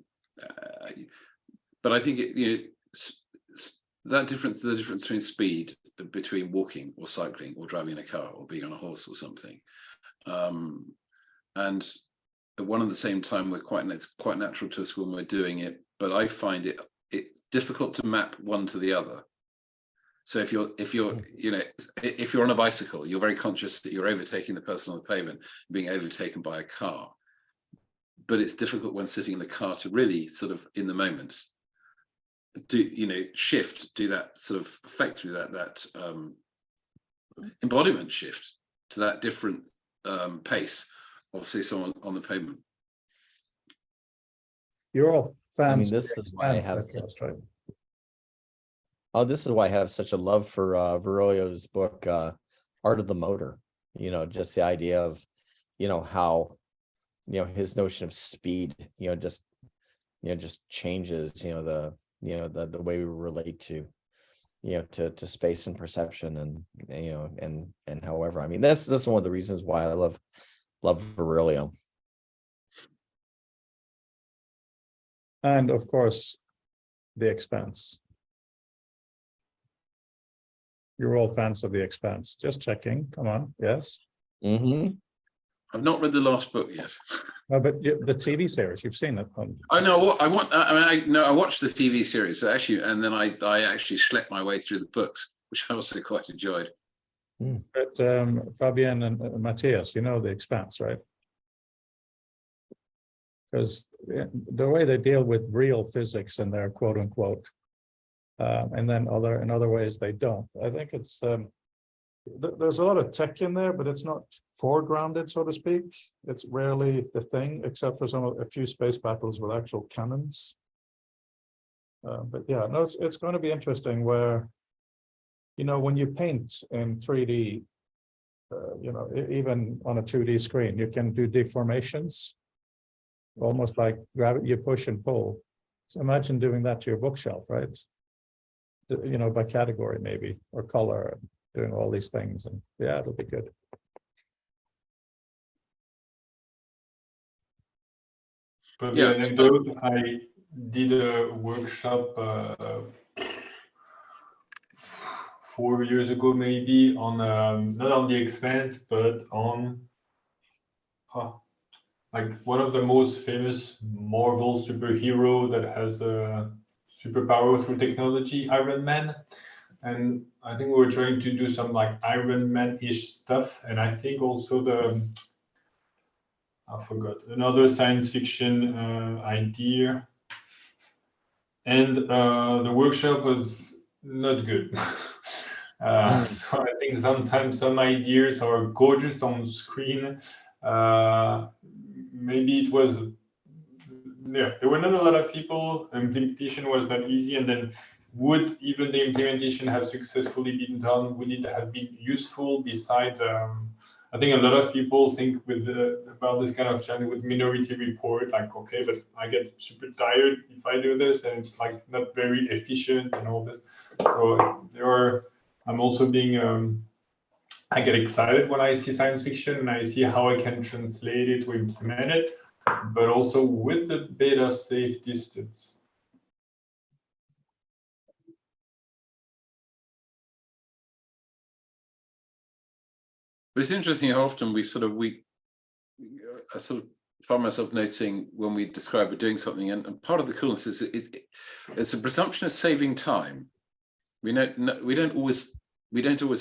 I think the difference between speed between walking or cycling or driving in a car or being on a horse or something, and at one and the same time, it's quite natural to us when we're doing it, but I find it's difficult to map one to the other. So if you're on a bicycle, you're very conscious that you're overtaking the person on the pavement, being overtaken by a car. But it's difficult when sitting in the car to really sort of in the moment shift, do that sort of effectively that embodiment shift to that different pace of, say, someone on the pavement.
You're all fans.
I mean, this is why I have
right?
this is why I have such a love for Virilio's book, Art of the Motor. Just the idea of, how, his notion of speed, just changes, the way we relate to, to space and perception and however. I mean, that's one of the reasons why I love Virilio.
And of course, The Expanse. You're all fans of The Expanse. Just checking. Come on. Yes.
Mm-hmm.
I've not read the last book yet.
No, but the TV series, you've seen it.
I know. I watched the TV series actually, and then I actually slept my way through the books, which I also quite enjoyed.
But Fabienne and Matthias, The Expanse, right? Because the way they deal with real physics in their quote unquote, and then in other ways they don't. I think it's there's a lot of tech in there, but it's not foregrounded, so to speak. It's rarely the thing, except for a few space battles with actual cannons. But yeah, no, it's going to be interesting where, when you paint in 3D, even on a 2D screen, you can do deformations, almost like gravity, you push and pull. So imagine doing that to your bookshelf, right? By category maybe, or color, doing all these things. And yeah, it'll be good.
For
Yeah,
the anecdote, I did a workshop 4 years ago, maybe, on not on the expense, but on like one of the most famous Marvel superhero that has a superpower through technology, Iron Man. And I think we were trying to do some like Iron Man-ish stuff. And I think also I forgot, another science fiction idea. And the workshop was not good. So I think sometimes some ideas are gorgeous on screen. Maybe it was, yeah, there were not a lot of people. Implementation was not easy. And then would even the implementation have successfully been done? Would it have been useful besides I think a lot of people think with about this kind of challenge with Minority Report, like, okay, but I get super tired if I do this, and it's like not very efficient and all this. So I'm also being, I get excited when I see science fiction and I see how I can translate it to implement it, but also with the beta safe distance.
but it's interesting how often I sort of find myself noticing when we describe we're doing something, and part of the coolness is it's a presumption of saving time. We don't always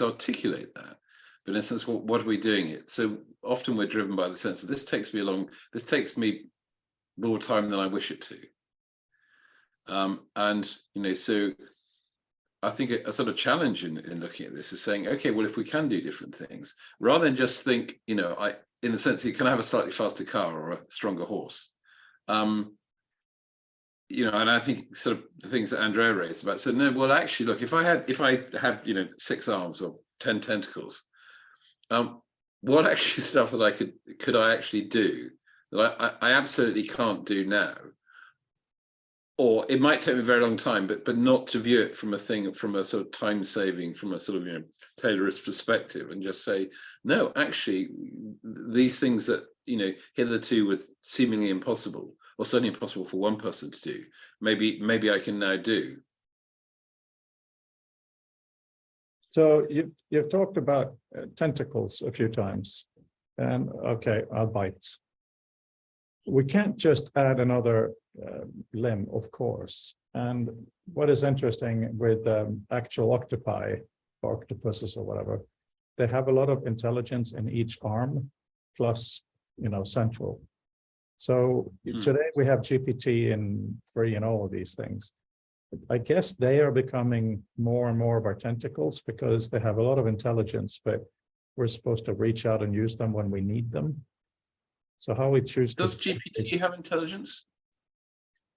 articulate that, but in a sense, what are we doing it? So often we're driven by the sense of this takes me more time than I wish it to. And so I think a sort of challenge in looking at this is saying, okay, well, if we can do different things, rather than just think, in the sense you can have a slightly faster car or a stronger horse. And I think sort of the things that Andrea raised about, so no, well, actually, look, if I had 6 arms or 10 tentacles, what actually stuff that I could I actually do that I absolutely can't do now? Or it might take me a very long time, but not to view it from a sort of time saving, from a sort of Taylorist perspective, and just say, no, actually, these things that hitherto were seemingly impossible, or certainly impossible for one person to do, maybe I can now do.
So you've talked about tentacles a few times, and okay, I'll bite. We can't just add another limb, of course. And what is interesting with actual octopi, or octopuses or whatever, they have a lot of intelligence in each arm, plus, central. So today we have GPT in 3 and all of these things. I guess they are becoming more and more of our tentacles because they have a lot of intelligence, but we're supposed to reach out and use them when we need them. So how we choose
Does GPT have intelligence?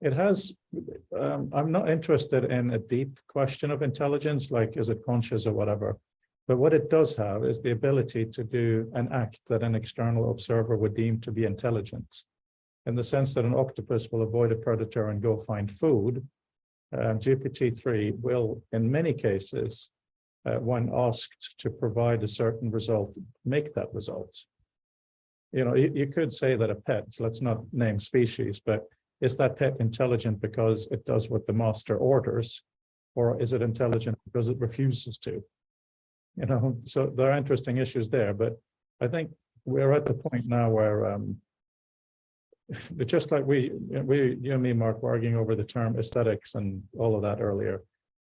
It has. I'm not interested in a deep question of intelligence, like is it conscious or whatever. But what it does have is the ability to do an act that an external observer would deem to be intelligent. In the sense that an octopus will avoid a predator and go find food, GPT-3 will, in many cases, when asked to provide a certain result, make that result. You could say that a pet, let's not name species, but is that pet intelligent because it does what the master orders, or is it intelligent because it refuses to? So there are interesting issues there, but I think we're at the point now where just like you and me, Mark, were arguing over the term aesthetics and all of that earlier.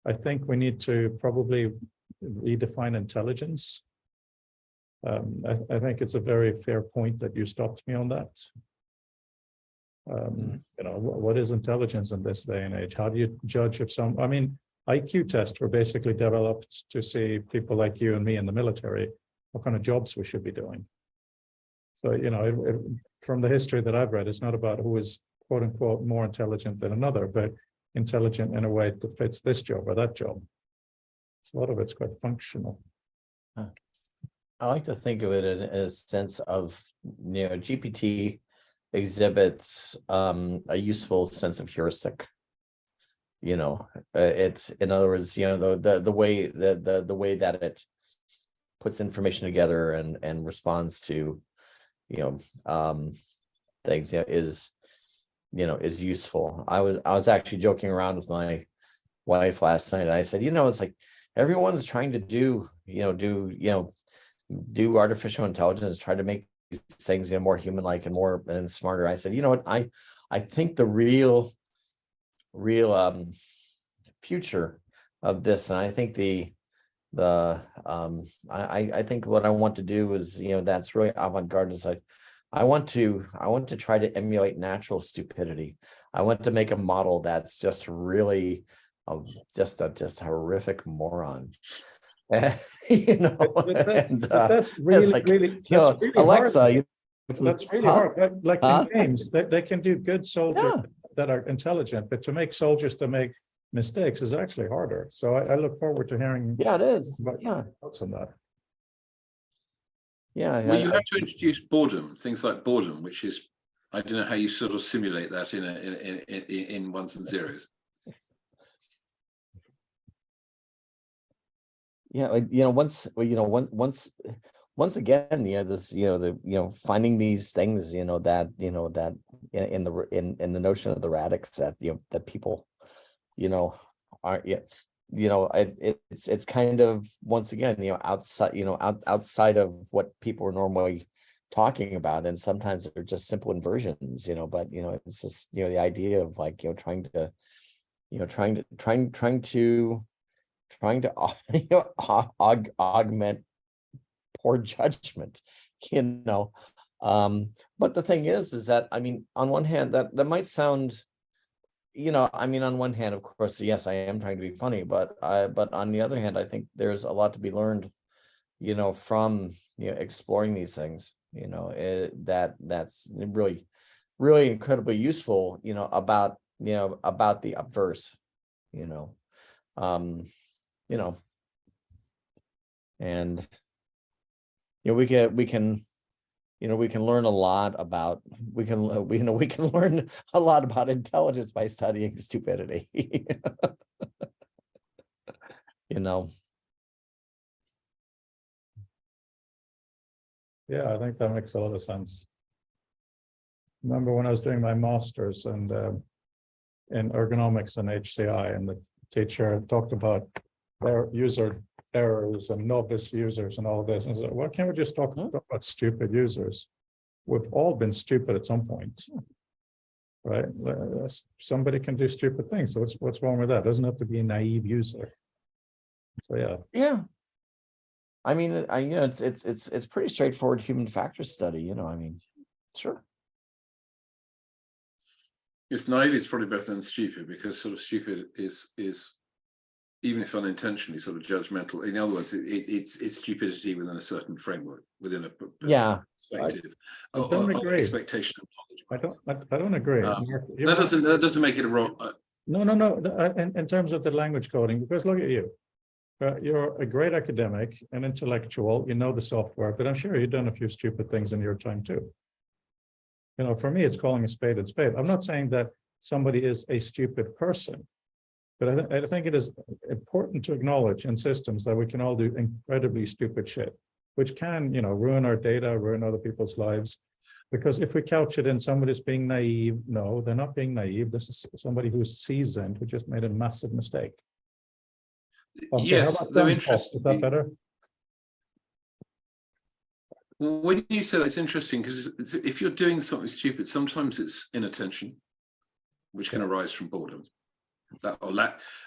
I think we need to probably redefine intelligence. I think it's a very fair point that you stopped me on that. What is intelligence in this day and age? How do you judge if IQ tests were basically developed to see people like you and me in the military, what kind of jobs we should be doing. So, from the history that I've read, it's not about who is quote unquote more intelligent than another, but intelligent in a way that fits this job or that job. So a lot of it's quite functional.
I like to think of it in a sense of, GPT exhibits a useful sense of heuristic. It's, in other words, the way that it puts information together and responds to things is is useful. I was actually joking around with my wife last night. I said, it's like everyone's trying to do artificial intelligence, try to make these things more human-like and more and smarter. I said, what, I think the real future of this, and I think I think what I want to do is, that's really avant-garde, is I want to try to emulate natural stupidity. I want to make a model that's just really just a horrific moron.
But
And
that's
it's
really,
like,
really, that's really
Alexa,
hard. That's really hard. Like
Huh?
in games, they can do good soldiers
Yeah.
that are intelligent, but to make soldiers to make mistakes is actually harder. So I look forward to hearing
Yeah, it is.
about
Yeah,
thoughts on that.
yeah.
Well, you have to introduce boredom, things like boredom, which is, I don't know how you sort of simulate that in ones and zeros.
Yeah, once again, this, finding these things, that in the notion of the radix that that people, aren't yet, it's kind of, once again, outside of what people are normally talking about, and sometimes they're just simple inversions, but it's just, the idea of like, trying to augment poor judgment, but the thing is that, I mean, on one hand, that might sound, on one hand, of course, yes, I am trying to be funny, but on the other hand, I think there's a lot to be learned, from exploring these things, that's really, really incredibly useful, about the obverse, and we can learn a lot about, we can learn a lot about intelligence by studying stupidity.
Yeah, I think that makes a lot of sense. Remember when I was doing my master's and in ergonomics and HCI, and the teacher talked about their user errors and novice users and all of this, and I said, why can't we just talk about stupid users? We've all been stupid at some point, right? Somebody can do stupid things. So what's wrong with that? It doesn't have to be a naive user. So
Yeah. I mean, it's pretty straightforward human factor study, I mean, sure.
If naive is probably better than stupid, because sort of stupid is even if unintentionally sort of judgmental. In other words, it's stupidity within a certain framework, within a perspective.
I don't agree.
Expectation of knowledge.
I don't agree.
That doesn't make it a wrong.
No. In terms of the language coding, because look at you. You're a great academic and intellectual, you know the software, but I'm sure you've done a few stupid things in your time too. For me, it's calling a spade a spade. I'm not saying that somebody is a stupid person, but I think it is important to acknowledge in systems that we can all do incredibly stupid shit, which can, ruin our data, ruin other people's lives. Because if we couch it in somebody's being naive, no, they're not being naive. This is somebody who's seasoned, who just made a massive mistake.
Yes, though interesting.
Is that better?
Well, when you say that's interesting, because if you're doing something stupid, sometimes it's inattention, which can arise from boredom,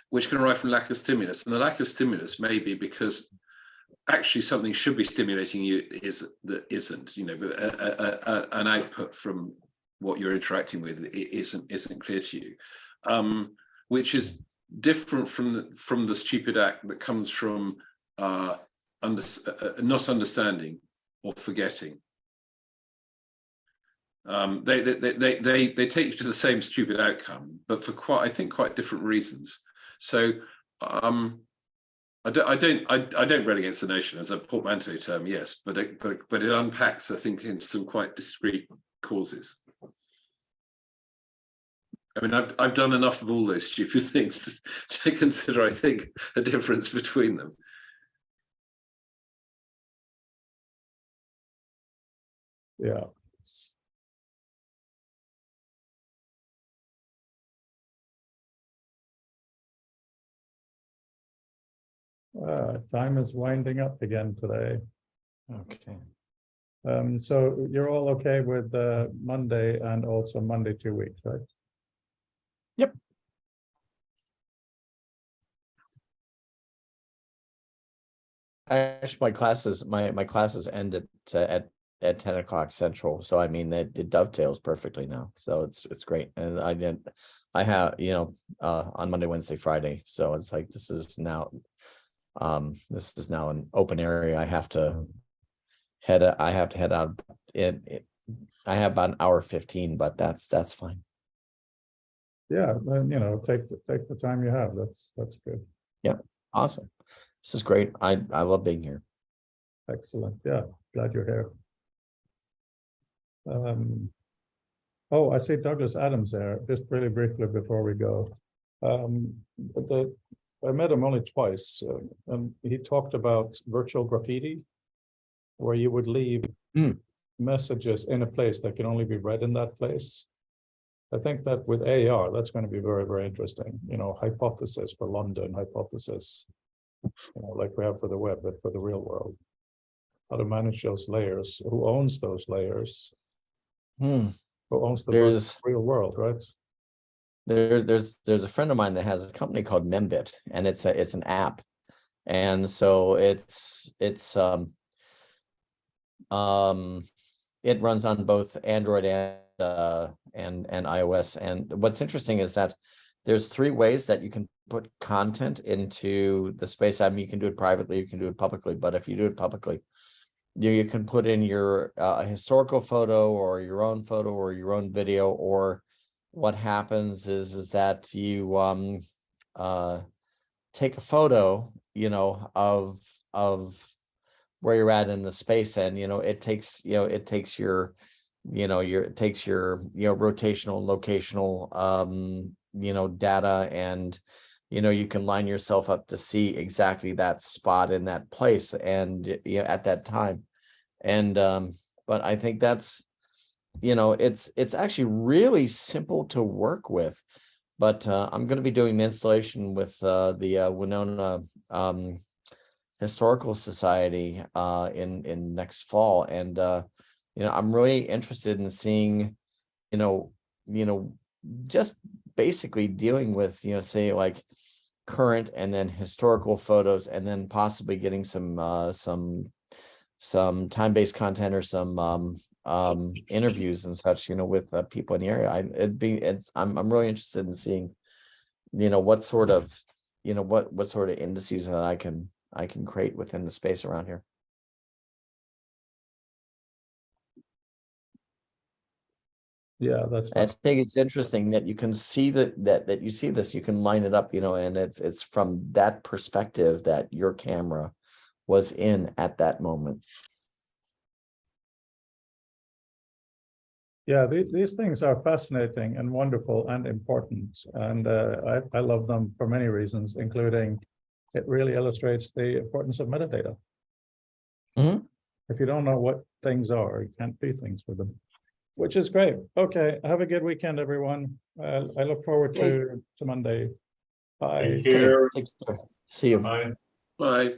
which can arise from lack of stimulus. And the lack of stimulus may be because actually something should be stimulating you that isn't, but an output from what you're interacting with isn't clear to you, which is different from the stupid act that comes from not understanding or forgetting. They take you to the same stupid outcome, but for quite different reasons. So I don't rail against the notion as a portmanteau term, yes, but it unpacks, I think, into some quite discrete causes. I mean, I've done enough of all those stupid things to consider, I think, a difference between them.
Yeah. Time is winding up again today.
Okay.
So you're all okay with Monday and also Monday 2 weeks, right?
Yep. Actually, my classes end at 10 o'clock Central. So I mean that it dovetails perfectly now. So it's great. And I have, on Monday, Wednesday, Friday. So it's like this is now an open area. I have to head out I have about an hour 15, but that's fine.
Yeah, then take the time you have. That's good.
Yeah, awesome. This is great. I love being here.
Excellent. Yeah, glad you're here. Oh, I see Douglas Adams there. Just really briefly before we go. I met him only twice, and he talked about virtual graffiti, where you would leave messages in a place that can only be read in that place. I think that with AR, that's going to be very, very interesting. Hypothesis for London, hypothesis, like we have for the web, but for the real world. How to manage those layers? Who owns those layers? Who owns the real world, right?
There's a friend of mine that has a company called Membit, and it's an app, and so it runs on both Android and iOS. And what's interesting is that there's 3 ways that you can put content into the space. I mean, you can do it privately, you can do it publicly, but if you do it publicly, you can put in your a historical photo or your own video, or what happens is that you take a photo, of where you're at in the space, and it takes your rotational and locational data, and you can line yourself up to see exactly that spot in that place and at that time. And but I think that's it's actually really simple to work with. But I'm going to be doing the installation with the Winona Historical Society in next fall, and I'm really interested in seeing just basically dealing with say like current and then historical photos, and then possibly getting some time-based content or some interviews and such with people in the area. I'm really interested in seeing what sort of what sort of indices that I can create within the space around here.
Yeah,
I think it's interesting that you can see that you see this, you can line it up, and it's from that perspective that your camera was in at that moment.
Yeah, these things are fascinating and wonderful and important, and I love them for many reasons, including it really illustrates the importance of metadata. If you don't know what things are, you can't do things with them, which is great. Okay, have a good weekend, everyone. I look forward to Monday. Bye.
Take care.
Take care. See you.
Bye.
Bye.